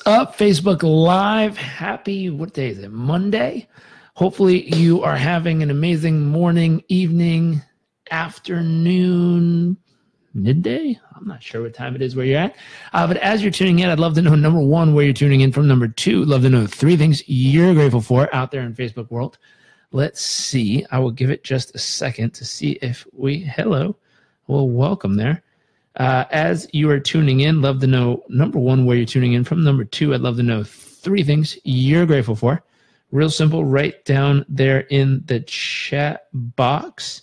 up, Facebook Live? Happy, what day is it? Monday? Hopefully you are having an amazing morning, evening, afternoon, midday. I'm not sure what time it is where you're at. But as you're tuning in, I'd love to know, number one, where you're tuning in from. Number two, love to know 3 things you're grateful for out there in Facebook world. Let's see. I will give it just a second to see if hello. Well, welcome there. As you are tuning in, love to know, number one, where you're tuning in from. Number two, I'd love to know 3 things you're grateful for. Real simple, right down there in the chat box.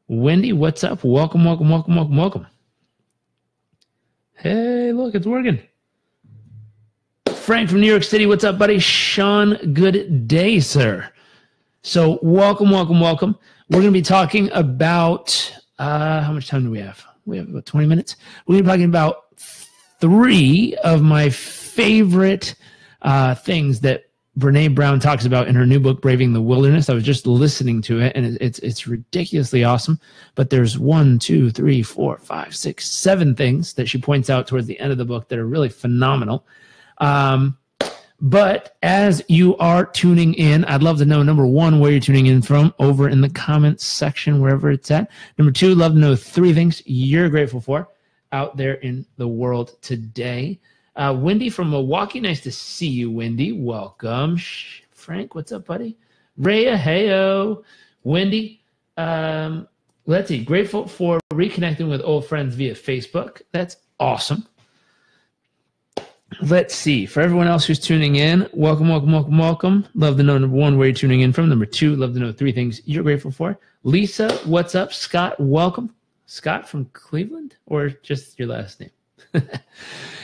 Wendy, what's up? Welcome, welcome, welcome, welcome, welcome. Hey, look, it's working. Frank from New York City, what's up, buddy? Sean, good day, sir. So welcome, welcome, welcome. We're going to be talking about, how much time do we have? We have about 20 minutes. We're going to be talking about 3 of my favorite things that Brené Brown talks about in her new book, Braving the Wilderness. I was just listening to it, and it's ridiculously awesome. But there's 1, 2, 3, 4, 5, 6, 7 things that she points out towards the end of the book that are really phenomenal. But as you are tuning in, I'd love to know, number one, where you're tuning in from over in the comments section, wherever it's at. Number two, love to know 3 things you're grateful for out there in the world today. Wendy from Milwaukee, nice to see you, Wendy. Welcome. Frank, what's up, buddy? Rhea, heyo. Wendy, let's see. Grateful for reconnecting with old friends via Facebook. That's awesome. Let's see. For everyone else who's tuning in, welcome, welcome, welcome, welcome. Love to know, number one, where you're tuning in from. Number two, love to know 3 things you're grateful for. Lisa, what's up? Scott, welcome. Scott from Cleveland, or just your last name?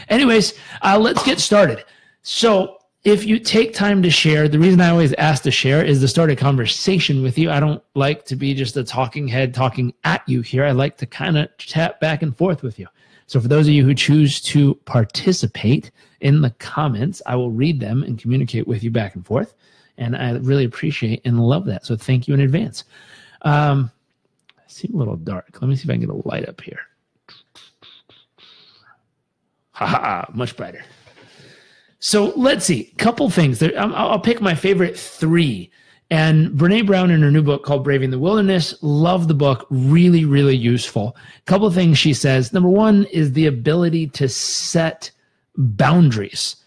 Anyways, let's get started. So if you take time to share, the reason I always ask to share is to start a conversation with you. I don't like to be just a talking head talking at you here. I like to kind of chat back and forth with you. So for those of you who choose to participate in the comments, I will read them and communicate with you back and forth. And I really appreciate and love that. So thank you in advance. I seem a little dark. Let me see if I can get a light up here. Ha, much brighter. So let's see. Couple things. I'll pick my favorite 3. And Brené Brown, in her new book called Braving the Wilderness, love the book, really, really useful. A couple of things she says. Number one is the ability to set boundaries.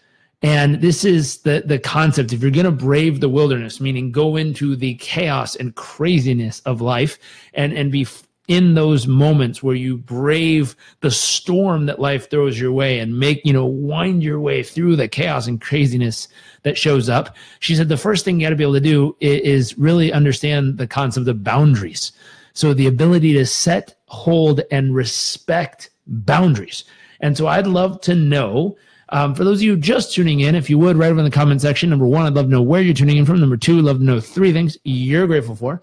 And this is the concept. If you're going to brave the wilderness, meaning go into the chaos and craziness of life and be in those moments where you brave the storm that life throws your way and wind your way through the chaos and craziness that shows up. She said the first thing you got to be able to do is really understand the concept of boundaries. So the ability to set, hold, and respect boundaries. And so I'd love to know, for those of you just tuning in, if you would, right over in the comment section, number one, I'd love to know where you're tuning in from. Number two, I'd love to know 3 things you're grateful for.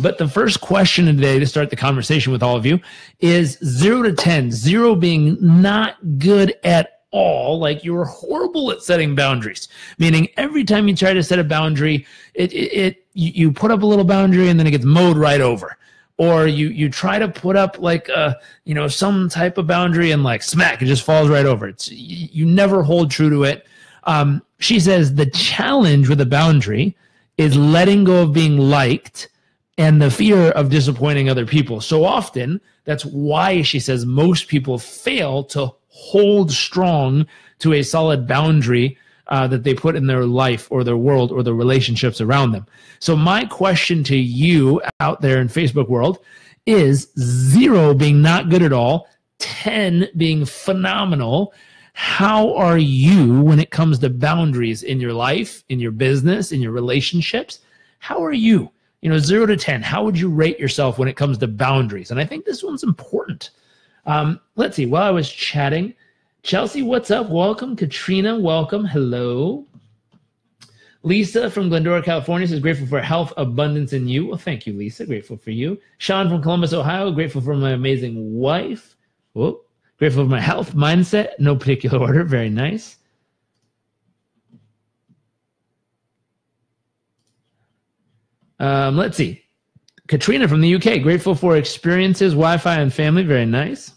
But the first question today to start the conversation with all of you is 0 to 10. 0 being not good at all, like you were horrible at setting boundaries. Meaning every time you try to set a boundary, you put up a little boundary and then it gets mowed right over. Or you try to put up like some type of boundary and like smack, it just falls right over. You never hold true to it. She says the challenge with a boundary is letting go of being liked and the fear of disappointing other people. So often, that's why she says most people fail to hold strong to a solid boundary that they put in their life or their world or the relationships around them. So my question to you out there in Facebook world is 0 being not good at all, 10 being phenomenal. How are you when it comes to boundaries in your life, in your business, in your relationships? How are you? 0 to 10, how would you rate yourself when it comes to boundaries? And I think this one's important. Let's see. While I was chatting, Chelsea, what's up? Welcome. Katrina, welcome. Hello. Lisa from Glendora, California says, grateful for health, abundance in you. Well, thank you, Lisa. Grateful for you. Sean from Columbus, Ohio, grateful for my amazing wife. Whoa. Grateful for my health, mindset, no particular order. Very nice. Let's see. Katrina from the UK, grateful for experiences, Wi-Fi, and family. Very nice.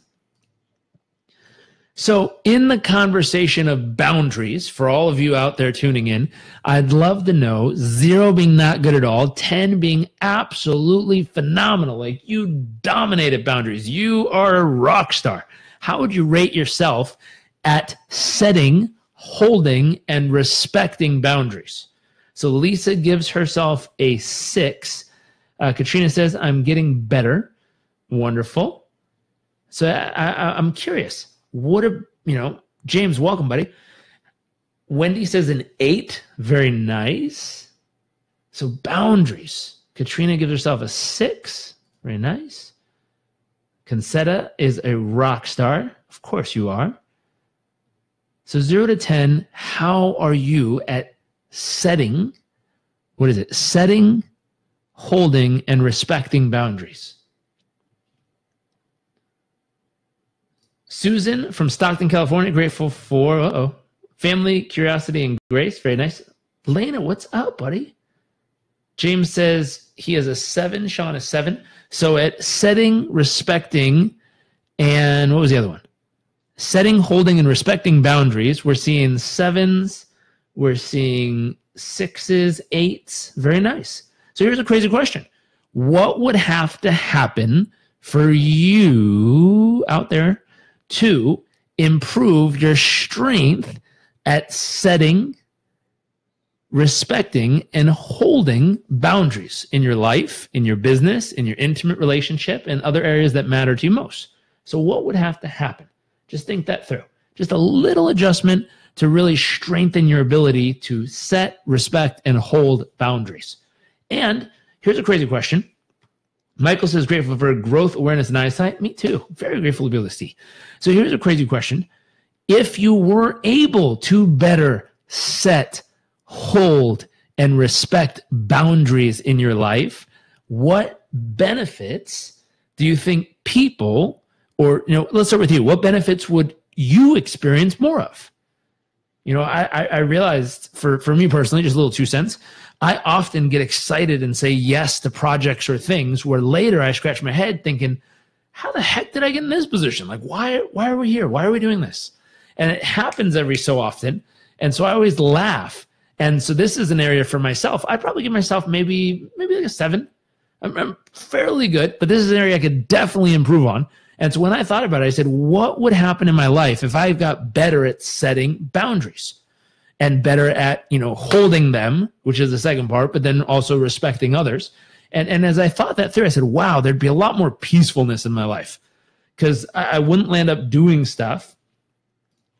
So in the conversation of boundaries, for all of you out there tuning in, I'd love to know 0 being not good at all, 10 being absolutely phenomenal. Like you dominated boundaries. You are a rock star. How would you rate yourself at setting, holding, and respecting boundaries? So Lisa gives herself a 6. Katrina says, I'm getting better. Wonderful. So I'm curious. James, welcome, buddy. Wendy says an 8. Very nice. So boundaries. Katrina gives herself a 6. Very nice. Concetta is a rock star. Of course you are. So 0 to 10, how are you at setting, setting, holding, and respecting boundaries? Susan from Stockton, California, grateful for family, curiosity, and grace. Very nice. Lena, what's up, buddy? James says he has a 7. Sean a 7. So at setting, respecting, and what was the other one? Setting, holding, and respecting boundaries. We're seeing 7s. We're seeing 6s, 8s. Very nice. So here's a crazy question. What would have to happen for you out there to improve your strength at setting, respecting, and holding boundaries in your life, in your business, in your intimate relationship, and other areas that matter to you most? So what would have to happen? Just think that through. Just a little adjustment to really strengthen your ability to set, respect, and hold boundaries. And here's a crazy question. Michael says, grateful for growth, awareness, and eyesight. Me too. Very grateful to be able to see. So here's a crazy question. If you were able to better set, hold, and respect boundaries in your life, what benefits do you think people, or let's start with you. What benefits would you experience more of? I realized for me personally, just a little 2 cents, I often get excited and say yes to projects or things where later I scratch my head thinking, how the heck did I get in this position? Like, why are we here? Why are we doing this? And it happens every so often. And so I always laugh. And so this is an area for myself. I probably give myself maybe like a 7. I'm fairly good, but this is an area I could definitely improve on. And so when I thought about it, I said, what would happen in my life if I got better at setting boundaries and better at, holding them, which is the second part, but then also respecting others. And as I thought that through, I said, wow, there'd be a lot more peacefulness in my life because I wouldn't land up doing stuff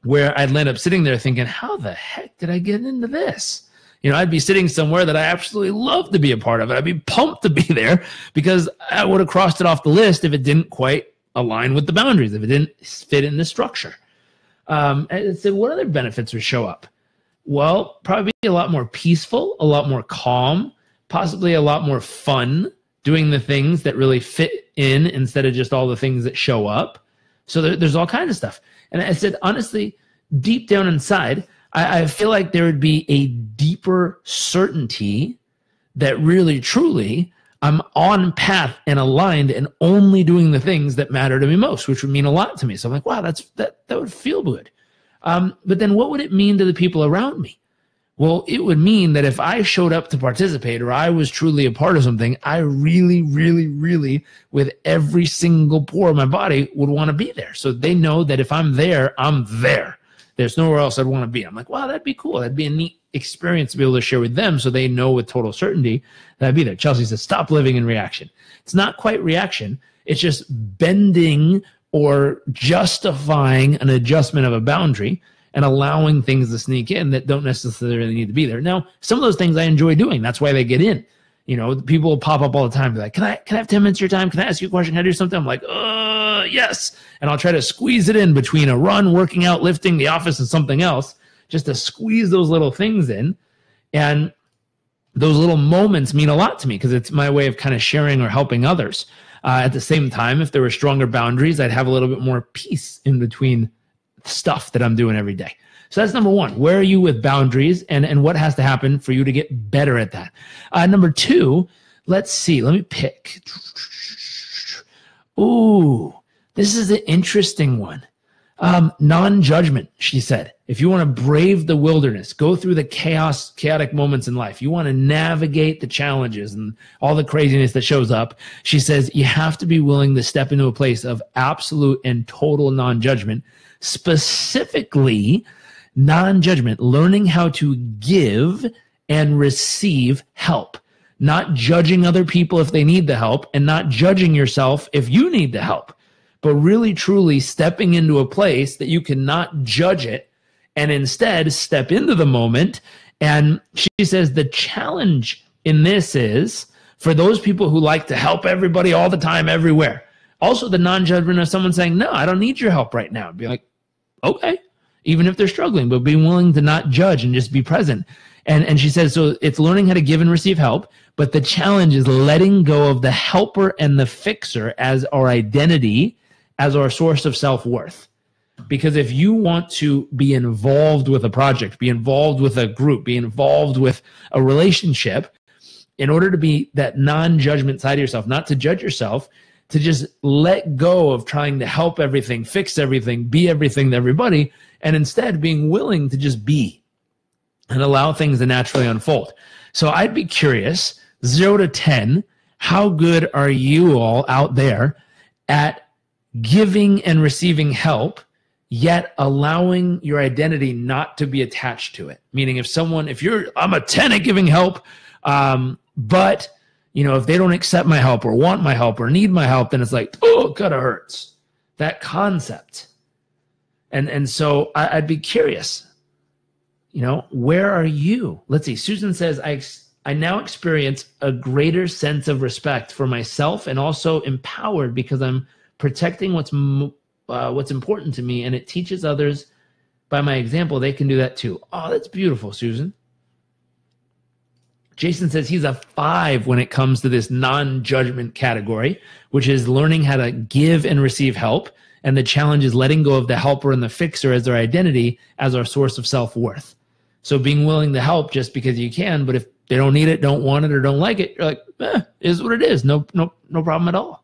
where I'd land up sitting there thinking, how the heck did I get into this? I'd be sitting somewhere that I absolutely love to be a part of it. I'd be pumped to be there because I would have crossed it off the list if it didn't quite align with the boundaries, if it didn't fit in the structure. And so what other benefits would show up? Well, probably a lot more peaceful, a lot more calm, possibly a lot more fun, doing the things that really fit in instead of just all the things that show up. So there's all kinds of stuff. And I said, honestly, deep down inside, I feel like there would be a deeper certainty that really, truly, I'm on path and aligned and only doing the things that matter to me most, which would mean a lot to me. So I'm like, wow, that would feel good. But then what would it mean to the people around me? Well, it would mean that if I showed up to participate or I was truly a part of something, I really, really, really, with every single pore of my body, would want to be there. So they know that if I'm there, I'm there. There's nowhere else I'd want to be. I'm like, wow, that'd be cool. That'd be a neat experience to be able to share with them so they know with total certainty that I'd be there. Chelsea says, stop living in reaction. It's not quite reaction. It's just bending or justifying an adjustment of a boundary and allowing things to sneak in that don't necessarily need to be there. Now, some of those things I enjoy doing. That's why they get in. People will pop up all the time. Be like, can I have 10 minutes of your time? Can I ask you a question? Can I do something? I'm like, yes. And I'll try to squeeze it in between a run, working out, lifting, the office, and something else, just to squeeze those little things in. And those little moments mean a lot to me because it's my way of kind of sharing or helping others. At the same time, if there were stronger boundaries, I'd have a little bit more peace in between stuff that I'm doing every day. So that's number 1. Where are you with boundaries and what has to happen for you to get better at that? Number 2, let's see. Let me pick. Ooh, this is an interesting one. Non-judgment, she said. If you want to brave the wilderness, go through the chaotic moments in life, you want to navigate the challenges and all the craziness that shows up, she says you have to be willing to step into a place of absolute and total non-judgment, specifically non-judgment, learning how to give and receive help, not judging other people if they need the help and not judging yourself if you need the help, but really truly stepping into a place that you cannot judge it and instead step into the moment. And she says the challenge in this is for those people who like to help everybody all the time, everywhere. Also the non-judgment of someone saying, no, I don't need your help right now. Be like, okay, even if they're struggling, but being willing to not judge and just be present. And she says, so it's learning how to give and receive help, but the challenge is letting go of the helper and the fixer as our identity, as our source of self-worth. Because if you want to be involved with a project, be involved with a group, be involved with a relationship, in order to be that non-judgment side of yourself, not to judge yourself, to just let go of trying to help everything, fix everything, be everything to everybody, and instead being willing to just be and allow things to naturally unfold. So I'd be curious, 0 to 10, how good are you all out there at giving and receiving help, yet allowing your identity not to be attached to it? Meaning I'm a 10 at giving help, but if they don't accept my help or want my help or need my help, then it's like, oh, it kind of hurts. That concept. And so I'd be curious, where are you? Let's see. Susan says, I now experience a greater sense of respect for myself and also empowered because I'm protecting what's important to me, and it teaches others by my example. They can do that too. Oh, that's beautiful, Susan. Jason says he's a 5 when it comes to this non-judgment category, which is learning how to give and receive help. And the challenge is letting go of the helper and the fixer as their identity, as our source of self-worth. So being willing to help just because you can, but if they don't need it, don't want it, or don't like it, you're like, is what it is. No problem at all.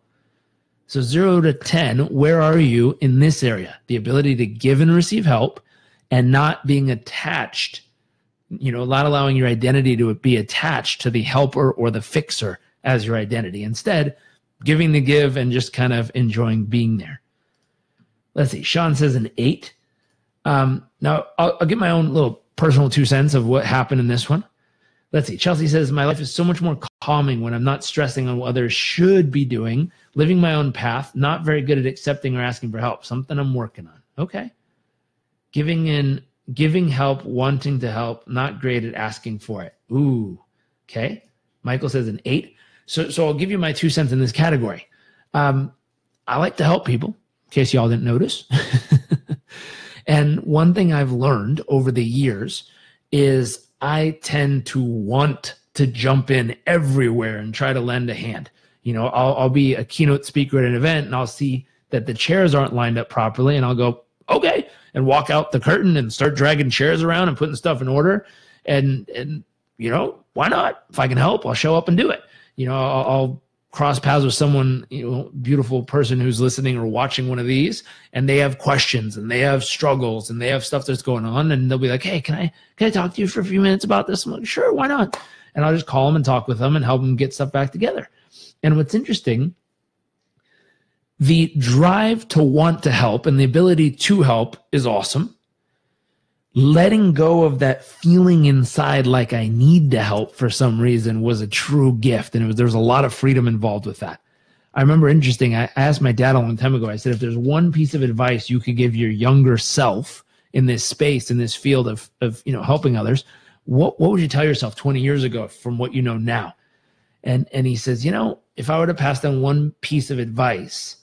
So 0 to 10, where are you in this area? The ability to give and receive help and not being attached, not allowing your identity to be attached to the helper or the fixer as your identity. Instead, giving the give and just kind of enjoying being there. Let's see. Sean says an 8. Now, I'll give my own little personal 2 cents of what happened in this one. Let's see. Chelsea says, my life is so much more calming when I'm not stressing on what others should be doing, living my own path, not very good at accepting or asking for help, something I'm working on. Okay. Giving help, wanting to help, not great at asking for it. Ooh, okay. Michael says an 8. So I'll give you my 2 cents in this category. I like to help people, in case y'all didn't notice. And one thing I've learned over the years is I tend to want to jump in everywhere and try to lend a hand. I'll be a keynote speaker at an event and I'll see that the chairs aren't lined up properly and I'll go, okay, and walk out the curtain and start dragging chairs around and putting stuff in order. And why not? If I can help, I'll show up and do it. I'll cross paths with someone, beautiful person who's listening or watching one of these, and they have questions and they have struggles and they have stuff that's going on, and they'll be like, hey, can I talk to you for a few minutes about this? I'm like, sure, why not? And I'll just call them and talk with them and help them get stuff back together. And what's interesting, the drive to want to help and the ability to help is awesome. Letting go of that feeling inside like I need to help for some reason was a true gift. And there was a lot of freedom involved with that. I remember I asked my dad a long time ago, I said, if there's one piece of advice you could give your younger self in this space, in this field of helping others, what would you tell yourself 20 years ago from what you know now? And he says, if I were to pass down one piece of advice,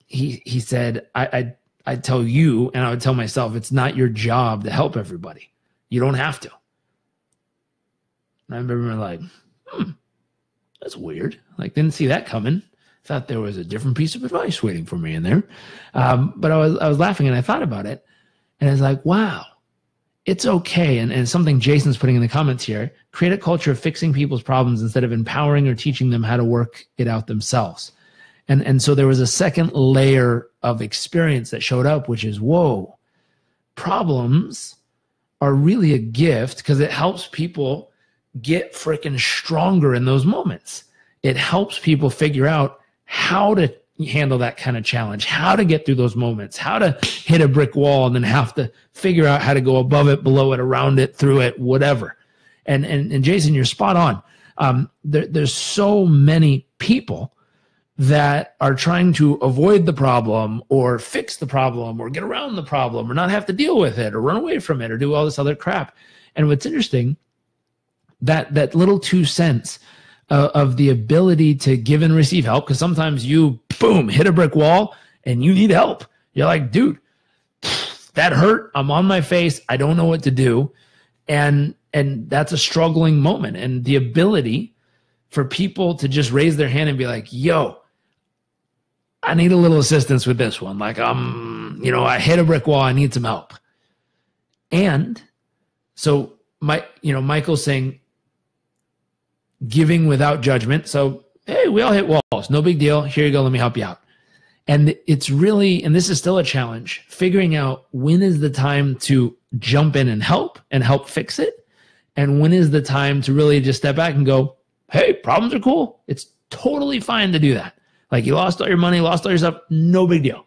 he said, I'd tell you, and I would tell myself, it's not your job to help everybody. You don't have to. And I remember like, that's weird. Like, didn't see that coming. Thought there was a different piece of advice waiting for me in there. But I was laughing and I thought about it. And I was like, wow, it's okay. And something Jason's putting in the comments here, create a culture of fixing people's problems instead of empowering or teaching them how to work it out themselves. And so there was a second layer of experience that showed up, which is, whoa, problems are really a gift because it helps people get freaking stronger in those moments. It helps people figure out how to handle that kind of challenge, how to get through those moments, how to hit a brick wall and then have to figure out how to go above it, below it, around it, through it, whatever. And Jason, you're spot on. There's so many people that are trying to avoid the problem or fix the problem or get around the problem or not have to deal with it or run away from it or do all this other crap. And what's interesting, that little 2 cents of the ability to give and receive help, because sometimes you, boom, hit a brick wall and you need help. You're like, dude, that hurt. I'm on my face. I don't know what to do. And that's a struggling moment. And the ability for people to just raise their hand and be like, yo, I need a little assistance with this one. Like, I hit a brick wall. I need some help. And so Michael's saying giving without judgment. So, hey, we all hit walls. No big deal. Here you go. Let me help you out. And it's really, and this is still a challenge, figuring out when is the time to jump in and help fix it. And when is the time to really just step back and go, hey, problems are cool. It's totally fine to do that. Like, you lost all your money, lost all your stuff, no big deal.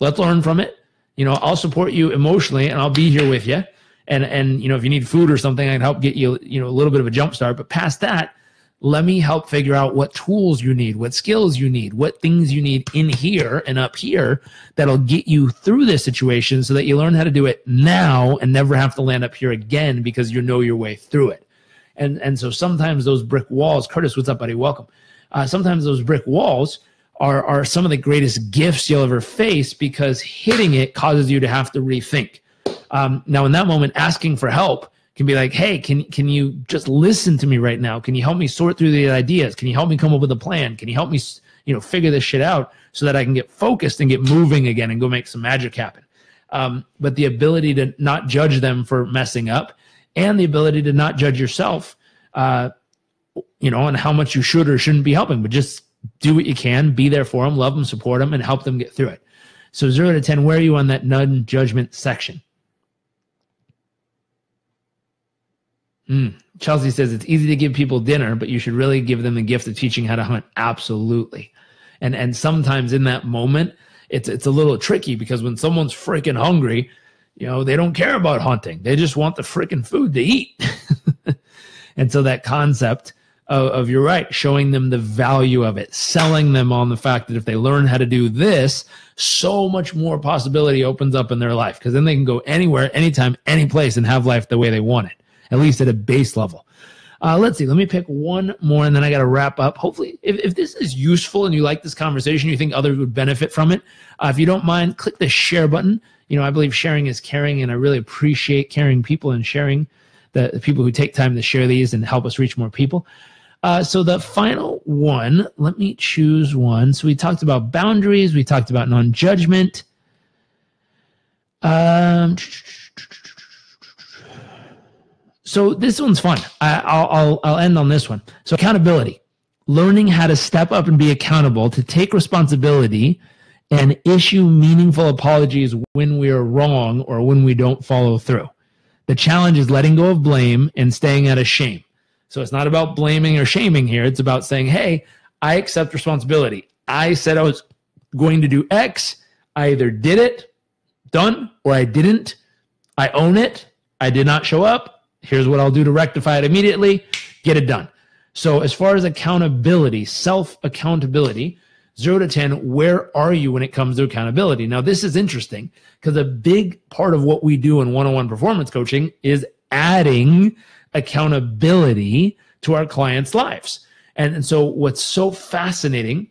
Let's learn from it. I'll support you emotionally and I'll be here with you. And if you need food or something, I can help get you, a little bit of a jump start. But past that, let me help figure out what tools you need, what skills you need, what things you need in here and up here that'll get you through this situation so that you learn how to do it now and never have to land up here again because you know your way through it. And so sometimes those brick walls, Curtis, what's up, buddy? Welcome. Sometimes those brick walls are some of the greatest gifts you'll ever face because hitting it causes you to have to rethink. Now, in that moment, asking for help can be like, hey, can you just listen to me right now? Can you help me sort through the ideas? Can you help me come up with a plan? Can you help me, figure this shit out so that I can get focused and get moving again and go make some magic happen? But the ability to not judge them for messing up and the ability to not judge yourself, on how much you should or shouldn't be helping, but just do what you can, be there for them, love them, support them, and help them get through it. So 0 to 10, where are you on that non-judgment section? Chelsea says it's easy to give people dinner, but you should really give them the gift of teaching how to hunt. Absolutely. And sometimes in that moment, it's a little tricky because when someone's freaking hungry, they don't care about hunting. They just want the freaking food to eat. And so that concept of you're right, showing them the value of it, selling them on the fact that if they learn how to do this, so much more possibility opens up in their life because then they can go anywhere, anytime, any place and have life the way they want it. At least at a base level. Let's see. Let me pick one more, and then I got to wrap up. Hopefully, if this is useful and you like this conversation, you think others would benefit from it, if you don't mind, click the share button. I believe sharing is caring, and I really appreciate caring people and sharing the people who take time to share these and help us reach more people. So the final one, let me choose one. So we talked about boundaries. We talked about non-judgment. So this one's fun. I'll end on this one. So accountability, learning how to step up and be accountable, to take responsibility and issue meaningful apologies when we are wrong or when we don't follow through. The challenge is letting go of blame and staying out of shame. So it's not about blaming or shaming here. It's about saying, hey, I accept responsibility. I said I was going to do X. I either did it, done, or I didn't. I own it. I did not show up. Here's what I'll do to rectify it immediately. Get it done. So as far as accountability, self-accountability, 0 to 10, where are you when it comes to accountability? Now, this is interesting because a big part of what we do in one-on-one performance coaching is adding accountability to our clients' lives. And so what's so fascinating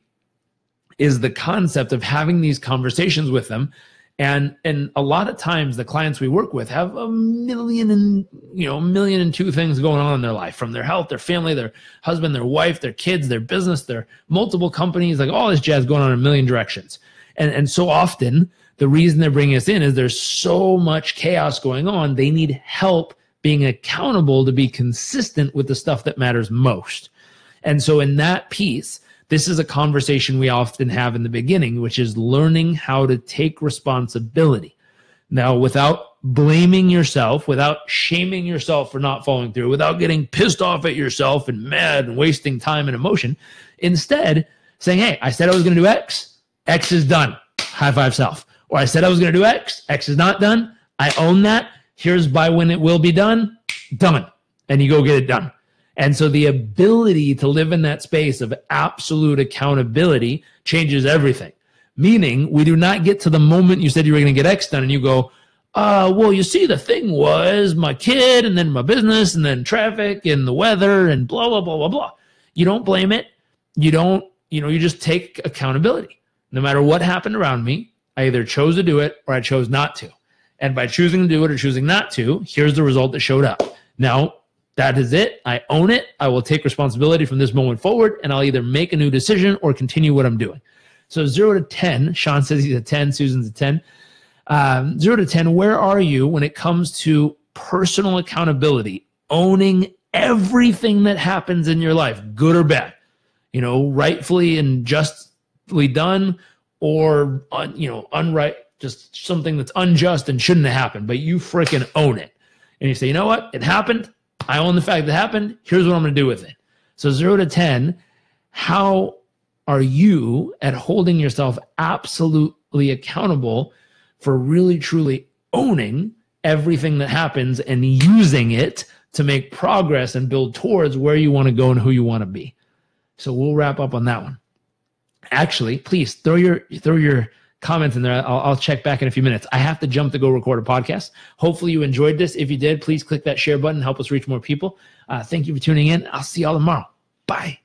is the concept of having these conversations with them. And a lot of times the clients we work with have a million and two things going on in their life, from their health, their family, their husband, their wife, their kids, their business, their multiple companies, like all this jazz going on in a million directions. And so often the reason they're bringing us in is there's so much chaos going on. They need help being accountable to be consistent with the stuff that matters most. And so in that piece, This is a conversation we often have in the beginning, which is learning how to take responsibility. Now, without blaming yourself, without shaming yourself for not following through, without getting pissed off at yourself and mad and wasting time and emotion, instead saying, hey, I said I was going to do X, X is done, high five self. Or I said I was going to do X, X is not done, I own that, here's by when it will be done, done. And you go get it done. And so the ability to live in that space of absolute accountability changes everything. Meaning, we do not get to the moment you said you were going to get X done and you go, well, you see, the thing was my kid and then my business and then traffic and the weather and blah, blah, blah, blah, blah. You don't blame it. You don't, you just take accountability. No matter what happened around me, I either chose to do it or I chose not to. And by choosing to do it or choosing not to, here's the result that showed up. Now, that is it. I own it. I will take responsibility from this moment forward, and I'll either make a new decision or continue what I'm doing. So 0 to 10, Sean says he's a 10, Susan's a 10. 0 to 10, where are you when it comes to personal accountability, owning everything that happens in your life, good or bad, rightfully and justly done, or, just something that's unjust and shouldn't have happened, but you freaking own it. And you say, you know what? It happened. I own the fact that it happened. Here's what I'm going to do with it. So 0 to 10, how are you at holding yourself absolutely accountable for really, truly owning everything that happens and using it to make progress and build towards where you want to go and who you want to be? So we'll wrap up on that one. Actually, please throw your comments in there. I'll check back in a few minutes. I have to jump to go record a podcast. Hopefully you enjoyed this. If you did, please click that share button. Help us reach more people. Thank you for tuning in. I'll see y'all tomorrow. Bye.